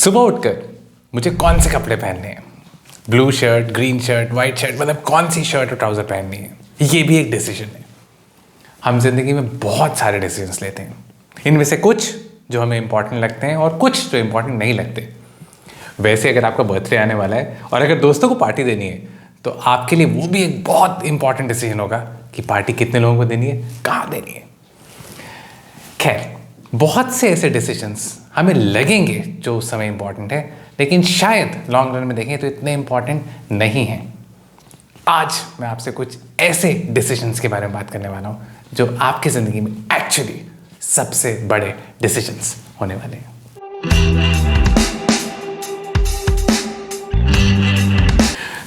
सुबह उठकर मुझे कौन से कपड़े पहनने हैं, blue shirt, green shirt, white shirt, मतलब कौन सी शर्ट और ट्राउज़र पहननी है, ये भी एक डिसीजन है। हम जिंदगी में बहुत सारे डिसीजंस लेते हैं, इनमें से कुछ जो हमें इंपॉर्टेंट लगते हैं और कुछ जो इंपॉर्टेंट नहीं लगते। वैसे अगर आपका बर्थडे आने वाला है और अगर दोस्तों को पार्टी देनी है तो आपके लिए वो भी एक बहुत इंपॉर्टेंट डिसीजन होगा कि पार्टी कितने लोगों को देनी है, कहाँ देनी है। खैर, बहुत से ऐसे डिसीजंस हमें लगेंगे जो उस समय इंपॉर्टेंट है, लेकिन शायद लॉन्ग रन में देखें तो इतने इंपॉर्टेंट नहीं हैं। आज मैं आपसे कुछ ऐसे डिसीजंस के बारे में बात करने वाला हूँ जो आपकी ज़िंदगी में एक्चुअली सबसे बड़े डिसीजंस होने वाले हैं।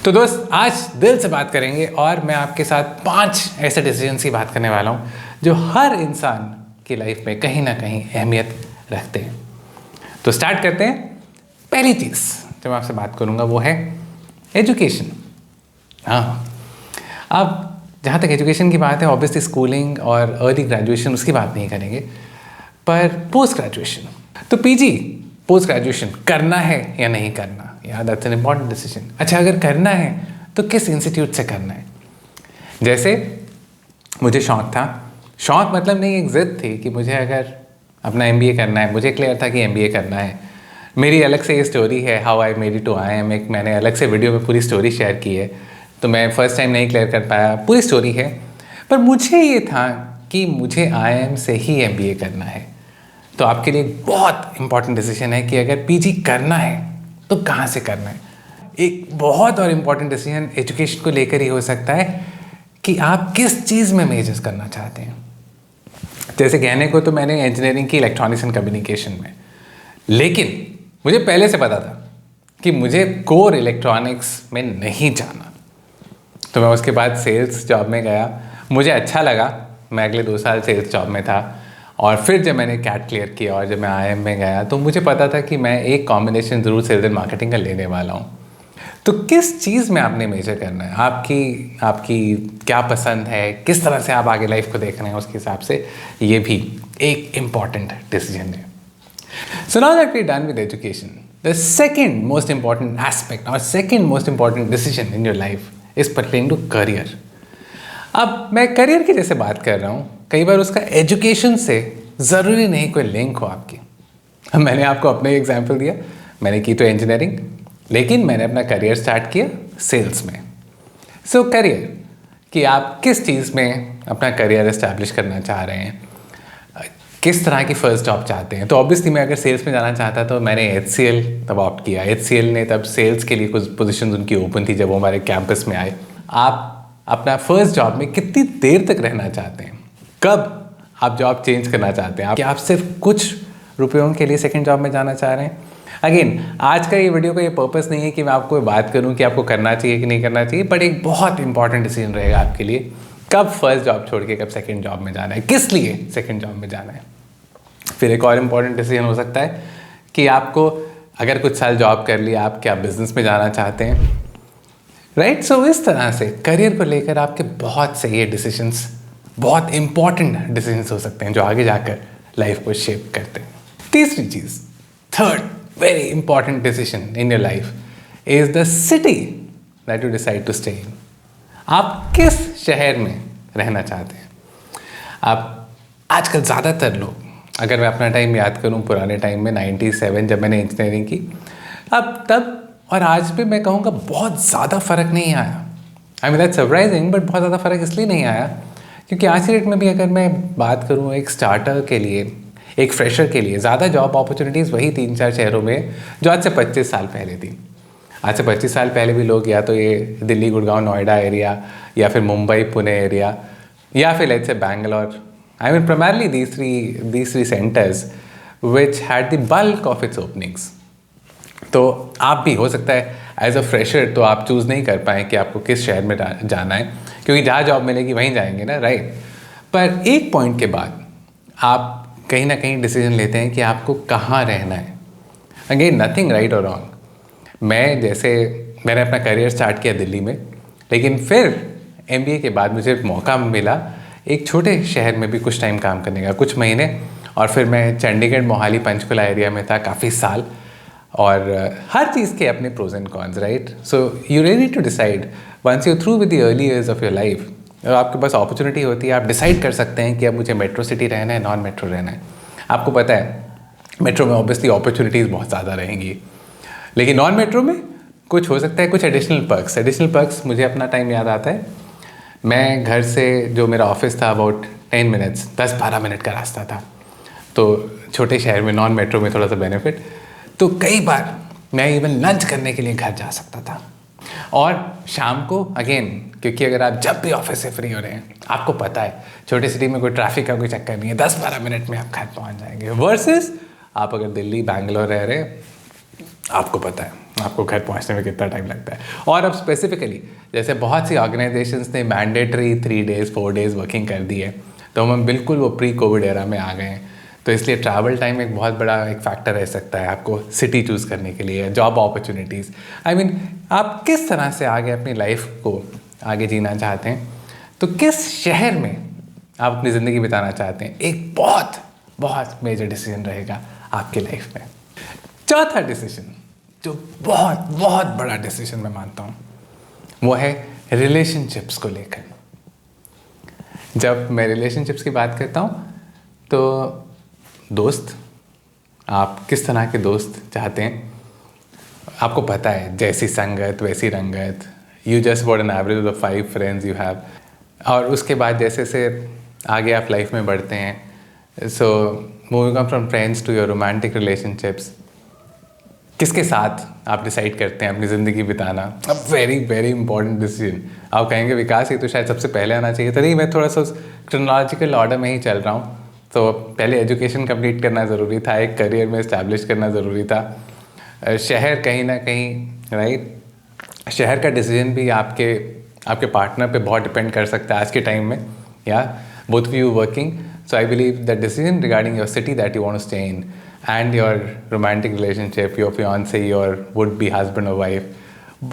तो दोस्त, आज दिल से बात करेंगे और मैं आपके साथ 5 ऐसे डिसीजंस की बात करने वाला हूँ जो हर इंसान की लाइफ में कहीं ना कहीं अहमियत रखते हैं। तो स्टार्ट करते हैं। पहली चीज़ जो मैं आपसे बात करूँगा वो है एजुकेशन। हाँ, अब जहाँ तक एजुकेशन की बात है, ऑब्वियसली स्कूलिंग और अर्ली ग्रेजुएशन उसकी बात नहीं करेंगे, पर पोस्ट ग्रेजुएशन, तो पीजी पोस्ट ग्रेजुएशन करना है या नहीं करना, यार दैट्स एन इम्पॉर्टेंट डिसीजन। अच्छा, अगर करना है तो किस इंस्टीट्यूट से करना है। जैसे मुझे शौक मतलब नहीं, एक ज़िद थी कि मुझे अगर अपना MBA करना है, मुझे क्लियर था कि MBA करना है। मेरी अलग से ये स्टोरी है, how I made it to IIM, एक मैंने अलग से वीडियो में पूरी स्टोरी शेयर की है, तो मैं फर्स्ट टाइम नहीं क्लियर कर पाया, पूरी स्टोरी है। पर मुझे ये था कि मुझे IIM से ही MBA करना है। तो आपके लिए एक बहुत इंपॉर्टेंट डिसीजन है कि अगर PG करना है तो कहाँ से करना है। एक बहुत और इम्पॉर्टेंट डिसीजन एजुकेशन को लेकर ही हो सकता है कि आप किस चीज़ में मेजर्स करना चाहते हैं। जैसे कहने को तो मैंने इंजीनियरिंग की इलेक्ट्रॉनिक्स एंड कम्युनिकेशन में, लेकिन मुझे पहले से पता था कि मुझे कोर इलेक्ट्रॉनिक्स में नहीं जाना। तो मैं उसके बाद सेल्स जॉब में गया, मुझे अच्छा लगा, मैं अगले 2 साल सेल्स जॉब में था। और फिर जब मैंने कैट क्लियर किया और जब मैं IIM में गया तो मुझे पता था कि मैं एक कॉम्बिनेशन ज़रूर सेल्स एंड मार्केटिंग का लेने वाला हूँ। तो किस चीज़ में आपने मेजर करना है, आपकी क्या पसंद है, किस तरह से आप आगे लाइफ को देख रहे हैं, उसके हिसाब से ये भी एक इम्पॉर्टेंट डिसीजन है। So now that we're done with education, the second most important aspect or second most important decision in your life is pertaining to career. अब मैं करियर की जैसे बात कर रहा हूँ, कई बार उसका एजुकेशन से ज़रूरी नहीं कोई लिंक हो आपकी। मैंने आपको अपना ही एग्जाम्पल दिया, मैंने की तो इंजीनियरिंग, लेकिन मैंने अपना करियर स्टार्ट किया सेल्स में। सो करियर कि आप किस चीज़ में अपना करियर इस्टेब्लिश करना चाह रहे हैं, किस तरह की फ़र्स्ट जॉब चाहते हैं। तो ऑब्वियसली मैं अगर सेल्स में जाना चाहता तो मैंने HCL तब ऑप्ट किया। HCL ने तब सेल्स के लिए कुछ पोजीशन उनकी ओपन थी जब वो हमारे कैंपस में आए। आप अपना फर्स्ट जॉब में कितनी देर तक रहना चाहते हैं, कब आप जॉब चेंज करना चाहते हैं, क्या आप सिर्फ कुछ रुपयों के लिए सेकेंड जॉब में जाना चाह रहे हैं। अगेन, आज का ये वीडियो का ये पर्पस नहीं है कि मैं आपको बात करूँ कि आपको करना चाहिए कि नहीं करना चाहिए, बट एक बहुत इंपॉर्टेंट डिसीजन रहेगा आपके लिए, कब फर्स्ट जॉब छोड़ के कब सेकेंड जॉब में जाना है, किस लिए सेकेंड जॉब में जाना है। फिर एक और इम्पॉर्टेंट डिसीजन हो सकता है कि आपको अगर कुछ साल जॉब कर लिया, आप क्या बिजनेस में जाना चाहते हैं, राइट। सो इस तरह से करियर को लेकर आपके बहुत से ये डिसीजंस, बहुत इंपॉर्टेंट डिसीजंस हो सकते हैं जो आगे जाकर लाइफ को शेप करते हैं। तीसरी चीज़, third very important decision in your life is the city that you decide to stay in. आप किस शहर में रहना चाहते हैं। आप आजकल ज़्यादातर लोग, अगर मैं अपना टाइम याद करूं, पुराने टाइम में 97 जब मैंने इंजीनियरिंग की, अब तब और आज भी मैं कहूँगा बहुत ज़्यादा फ़र्क नहीं आया। I mean that's surprising, but बहुत ज़्यादा फ़र्क इसलिए नहीं आया क्योंकि आज की डेट में भी अगर मैं बात करूँ एक स्टार्टर के लिए, एक फ्रेशर के लिए, ज़्यादा जॉब अपॉर्चुनिटीज़ वही 3-4 शहरों में जो आज से 25 साल पहले थी। आज से 25 साल पहले भी लोग या तो ये दिल्ली, गुड़गांव, नोएडा एरिया, या फिर मुंबई, पुणे एरिया, या फिर let's say Bangalore, I mean primarily these three centers which had the bulk of its openings. तो आप भी हो सकता है एज अ फ्रेशर तो आप चूज़ नहीं कर पाएँ कि आपको किस शहर में जाना है, क्योंकि जहाँ जॉब मिलेगी वहीं जाएंगे ना, राइट। पर एक पॉइंट के बाद आप कहीं ना कहीं डिसीजन लेते हैं कि आपको कहाँ रहना है। अगेन, नथिंग राइट और रॉन्ग। मैंने अपना करियर स्टार्ट किया दिल्ली में, लेकिन फिर MBA के बाद मुझे मौका मिला एक छोटे शहर में भी कुछ टाइम काम करने का, कुछ महीने, और फिर मैं चंडीगढ़, मोहाली, पंचकुला एरिया में था काफ़ी साल। और हर चीज़ के अपने pros and cons, right? So you ready to decide once you through with the early years of your life, आपके पास अपॉर्चुनिटी होती है, आप डिसाइड कर सकते हैं कि अब मुझे मेट्रो सिटी रहना है, नॉन मेट्रो रहना है। आपको पता है मेट्रो में ऑब्वियसली अपॉर्चुनिटीज़ बहुत ज़्यादा रहेंगी, लेकिन नॉन मेट्रो में कुछ हो सकता है, कुछ एडिशनल पर्क्स। मुझे अपना टाइम याद आता है, मैं घर से जो मेरा ऑफिस था अबाउट 10 मिनट्स, 10-12 मिनट का रास्ता था, तो छोटे शहर में नॉन मेट्रो में थोड़ा सा बेनिफिट। तो कई बार मैं इवन लंच करने के लिए घर जा सकता था, और शाम को अगेन, क्योंकि अगर आप जब भी ऑफिस से फ्री हो रहे हैं, आपको पता है छोटी सिटी में कोई ट्रैफिक का कोई चक्कर नहीं है, 10-12 मिनट में आप घर पहुंच जाएंगे। वर्सेस आप अगर दिल्ली बैंगलोर रह रहे हैं, आपको पता है आपको घर पहुंचने में कितना टाइम लगता है। और अब स्पेसिफिकली जैसे बहुत सी ऑर्गेनाइजेशंस ने मैंडेटरी 3 डेज़ 4 डेज़ वर्किंग कर दी है, तो हम बिल्कुल वो प्री कोविड एरा में आ गए हैं। तो इसलिए ट्रैवल टाइम एक बहुत बड़ा एक फैक्टर रह सकता है आपको सिटी चूज़ करने के लिए, जॉब अपॉर्चुनिटीज़। आई मीन आप किस तरह से आगे अपनी लाइफ को आगे जीना चाहते हैं, तो किस शहर में आप अपनी ज़िंदगी बिताना चाहते हैं, एक बहुत बहुत मेजर डिसीजन रहेगा आपकी लाइफ में। चौथा डिसीजन जो बहुत बहुत बड़ा डिसीजन मैं मानता हूँ, वो है रिलेशनशिप्स को लेकर। जब मैं रिलेशनशिप्स की बात करता हूँ तो दोस्त, आप किस तरह के दोस्त चाहते हैं, आपको पता है जैसी संगत वैसी रंगत, you just what an average of 5 friends you have. और उसके बाद जैसे से आगे आप लाइफ में बढ़ते हैं, so moving on from friends to your romantic relationships, किसके साथ आप डिसाइड करते हैं अपनी ज़िंदगी बिताना, अब वेरी वेरी इंपॉर्टेंट डिसीजन। आप कहेंगे विकास ये तो शायद सबसे पहले आना चाहिए था, नहीं, मैं थोड़ा सा क्रोनोलॉजिकल ऑर्डर में ही चल रहा हूँ। तो पहले एजुकेशन कंप्लीट करना ज़रूरी था, एक करियर में इस्टेब्लिश करना ज़रूरी था, शहर कहीं ना कहीं, राइट, शहर का डिसीजन भी आपके पार्टनर पे बहुत डिपेंड कर सकता है आज के टाइम में, या both of you working. So I believe the decision regarding your city that you want to stay in and your romantic relationship, your fiance, your would be husband और वाइफ,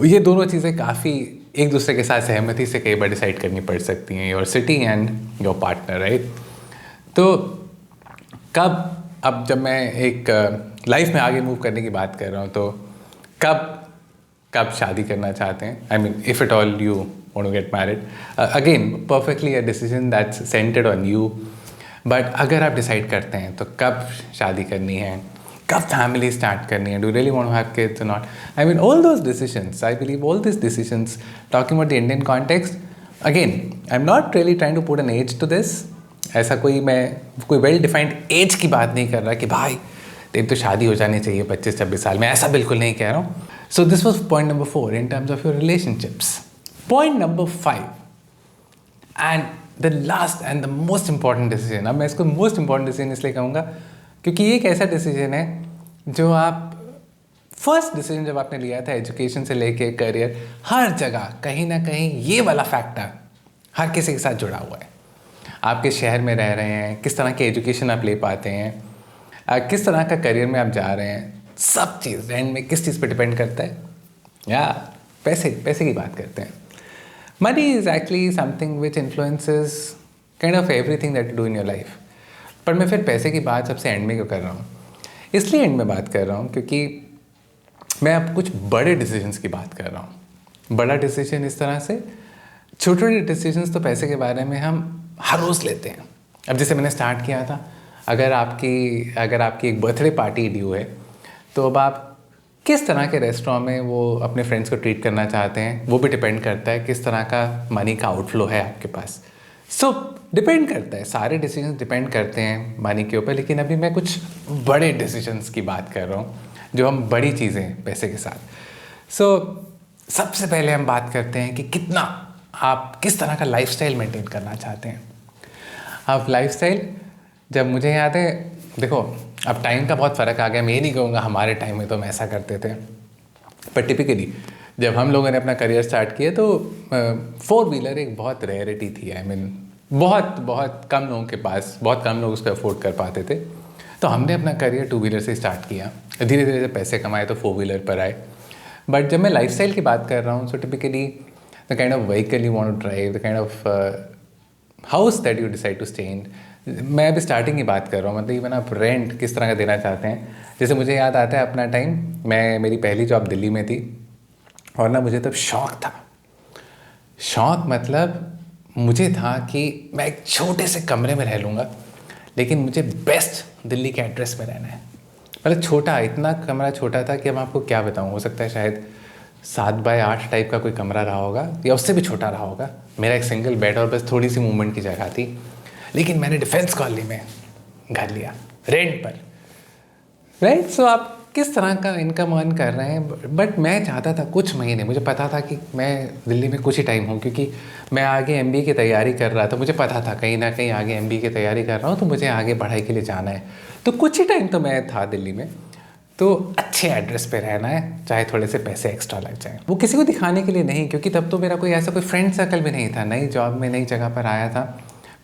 ये दोनों चीज़ें काफ़ी एक दूसरे के साथ सहमति से कई बार डिसाइड करनी पड़ सकती हैं, your city and your partner, right. तो अब जब मैं एक लाइफ में आगे मूव करने की बात कर रहा हूँ, तो कब शादी करना चाहते हैं, I mean if it all you want to get married, again perfectly a decision that's centered on you. But अगर आप डिसाइड करते हैं तो कब शादी करनी है, कब फैमिली स्टार्ट करनी है, do really want to have kids और not, I mean all those decisions, I believe all this decisions, talking about the Indian context, again I am not really trying to put an edge to this. ऐसा कोई well defined as की बात नहीं कर रहा कि भाई तेरी तो शादी हो जानी चाहिए 25-26 साल में, ऐसा बिल्कुल नहीं कह रहा हूँ। So this was point number 4 in terms of your relationships. Point number 5 and the last and the most important decision, अब मैं इसको मोस्ट इंपॉर्टेंट डिसीजन इसलिए कहूँगा क्योंकि ये एक ऐसा डिसीजन है जो आप फर्स्ट डिसीजन जब आपने लिया था, एजुकेशन से लेके करियर, हर जगह कहीं ना कहीं ये वाला फैक्टर हर किसी के साथ जुड़ा हुआ है। आपके शहर में रह रहे हैं, किस तरह की एजुकेशन आप ले पाते हैं, किस तरह का करियर में आप जा रहे हैं, सब चीज़ एंड में किस चीज़ पे डिपेंड करता है, या पैसे की बात करते हैं। Money is actually something which influences kind of everything that you do in your life. पर मैं फिर पैसे की बात सबसे एंड में क्यों कर रहा हूँ, इसलिए एंड में बात कर रहा हूँ क्योंकि मैं अब कुछ बड़े डिसीजंस की बात कर रहा हूँ। बड़ा डिसीजन इस तरह से, छोटे छोटे डिसीजंस तो पैसे के बारे में हम हर रोज़ लेते हैं। अब जैसे मैंने स्टार्ट किया था, अगर आपकी एक बर्थडे पार्टी ड्यू है, तो अब आप किस तरह के रेस्टोरेंट में वो अपने फ्रेंड्स को ट्रीट करना चाहते हैं, वो भी डिपेंड करता है किस तरह का मनी का आउटफ्लो है आपके पास। सो डिपेंड करता है, सारे डिसीजंस डिपेंड करते हैं मनी के ऊपर। लेकिन अभी मैं कुछ बड़े डिसीजंस की बात कर रहा हूँ, जो हम बड़ी चीज़ें पैसे के साथ। सो सबसे पहले हम बात करते हैं कि आप किस तरह का लाइफस्टाइल मेंटेन करना चाहते हैं। अब लाइफस्टाइल, जब मुझे याद है, देखो अब टाइम का बहुत फ़र्क आ गया, मैं ये नहीं कहूँगा हमारे टाइम में तो हम ऐसा करते थे, पर टिपिकली जब हम लोगों ने अपना करियर स्टार्ट किया तो 4 व्हीलर एक बहुत रेयरिटी थी। आई मीन बहुत कम लोगों के पास, बहुत कम लोग उसको अफोर्ड कर पाते थे। तो हमने अपना करियर 2 व्हीलर से स्टार्ट किया, धीरे धीरे जब पैसे कमाए तो 4 व्हीलर पर आए। बट जब मैं लाइफस्टाइल की बात कर रहा हूँ, so typically the kind of vehicle you want to drive, the kind of house that you decide to stay in, मैं अभी स्टार्टिंग की बात कर रहा हूँ, मतलब इवन आप रेंट किस तरह का देना चाहते हैं। जैसे मुझे याद आता है अपना टाइम, मेरी पहली जॉब दिल्ली में थी और ना मुझे तब शौक़ था। शौक़ मतलब मुझे था कि मैं एक छोटे से कमरे में रह लूँगा, लेकिन मुझे बेस्ट दिल्ली के एड्रेस में रहना है। मतलब छोटा, इतना कमरा छोटा था कि अब आपको क्या बताऊँ, हो सकता है शायद 7x8 टाइप का कोई कमरा रहा होगा या उससे भी छोटा रहा होगा। मेरा एक सिंगल बेड और बस थोड़ी सी मूवमेंट की जगह थी। लेकिन मैंने डिफेंस कॉलोनी में घर लिया रेंट पर, राइट। सो आप किस तरह का इनकम अर्न कर रहे हैं। बट मैं चाहता था कुछ महीने, मुझे पता था कि मैं दिल्ली में कुछ ही टाइम हूँ, क्योंकि मैं आगे एमबीए की तैयारी कर रहा था। मुझे पता था कहीं ना कहीं आगे एमबीए की तैयारी कर रहा हूँ तो मुझे आगे पढ़ाई के लिए जाना है। तो कुछ ही टाइम तो मैं था दिल्ली में, तो अच्छे एड्रेस पे रहना है, चाहे थोड़े से पैसे एक्स्ट्रा लग जाए। वो किसी को दिखाने के लिए नहीं, क्योंकि तब तो मेरा कोई ऐसा कोई फ्रेंड सर्कल भी नहीं था। नई जॉब में नई जगह पर आया था,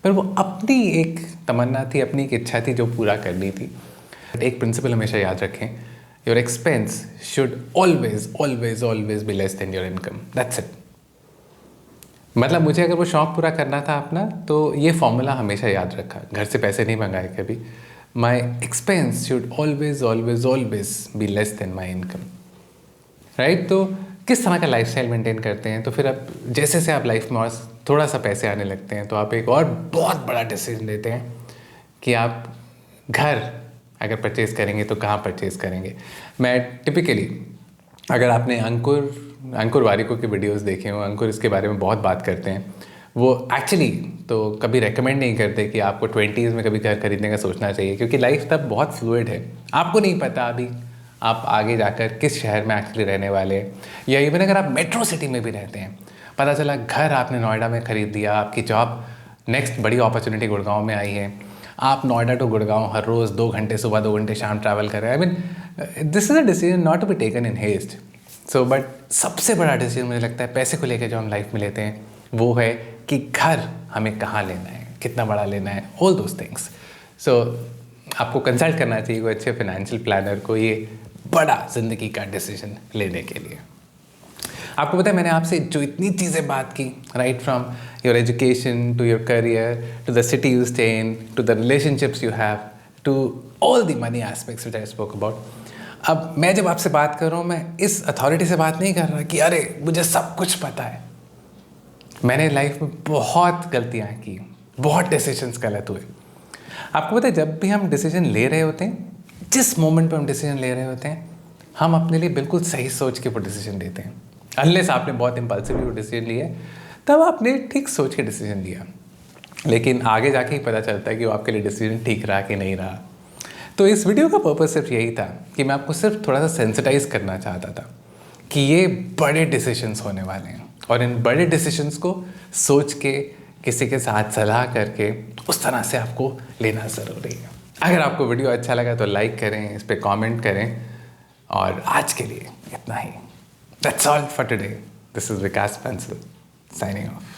पर वो अपनी एक तमन्ना थी, अपनी एक इच्छा थी जो पूरा करनी थी। एक प्रिंसिपल हमेशा याद रखें, your expense should always always always be less than your income, that's it. मतलब मुझे अगर वो शौक़ पूरा करना था अपना, तो ये फॉर्मूला हमेशा याद रखा, घर से पैसे नहीं मंगाए कभी। माई expense should always always always be less than my income, right. तो किस तरह का लाइफस्टाइल मेंटेन करते हैं, तो फिर अब जैसे से आप लाइफ में और थोड़ा सा पैसे आने लगते हैं, तो आप एक और बहुत बड़ा डिसीजन लेते हैं कि आप घर अगर परचेज़ करेंगे तो कहाँ परचेज़ करेंगे। मैं टिपिकली, अगर आपने अंकुर वारिको के वीडियोस देखे हो, अंकुर इसके बारे में बहुत बात करते हैं। वो एक्चुअली तो कभी रेकमेंड नहीं करते कि आपको 20s में कभी घर खरीदने का सोचना चाहिए, क्योंकि लाइफ तब बहुत फ्लूइड है। आपको नहीं पता अभी आप आगे जाकर किस शहर में एक्चुअली रहने वाले हैं, या इवन अगर आप मेट्रो सिटी में भी रहते हैं, पता चला घर आपने नोएडा में ख़रीद दिया, आपकी जॉब नेक्स्ट बड़ी अपॉर्चुनिटी गुड़गांव में आई है, आप नोएडा टू गुड़गांव हर रोज़ 2 घंटे सुबह 2 घंटे शाम ट्रैवल कर रहे हैं। I mean this is a decision not to be taken in haste. So but सबसे बड़ा डिसीजन मुझे लगता है पैसे को लेकर जो हम लाइफ में लेते हैं, वो है कि घर हमें कहाँ लेना है, कितना बड़ा लेना है, ऑल दोज थिंग्स। सो आपको कंसल्ट करना चाहिए कोई अच्छे फाइनेंशियल प्लानर को ये बड़ा ज़िंदगी का डिसीजन लेने के लिए। आपको पता है मैंने आपसे जो इतनी चीज़ें बात की, right from your education to your career to the city you stay in to the relationships you have to all the money aspects which I spoke about. अब मैं जब आपसे बात कर रहा हूँ, मैं इस अथॉरिटी से बात नहीं कर रहा कि अरे मुझे सब कुछ पता है। मैंने लाइफ में बहुत गलतियाँ की, बहुत डिसीजंस गलत हुए। आपको पता है जब भी हम डिसीजन ले रहे होते हैं, जिस मोमेंट पे हम डिसीजन ले रहे होते हैं, हम अपने लिए बिल्कुल सही सोच के वो डिसीजन लेते हैं। अनलेस आपने बहुत इम्पल्सिवली वो डिसीजन लिए, तब आपने ठीक सोच के डिसीजन लिया, लेकिन आगे जाके ही पता चलता है कि वो आपके लिए डिसीजन ठीक रहा कि नहीं रहा। तो इस वीडियो का पर्पस सिर्फ यही था कि मैं आपको सिर्फ थोड़ा सा सेंसिटाइज करना चाहता था कि ये बड़े डिसीजंस होने वाले हैं, और इन बड़े डिसीजंस को सोच के किसी के साथ सलाह करके उस तरह से आपको लेना ज़रूरी है। अगर आपको वीडियो अच्छा लगा तो लाइक करें, इस पर कमेंट करें, और आज के लिए इतना ही। That's all for today. This is Vikas Bansal signing off.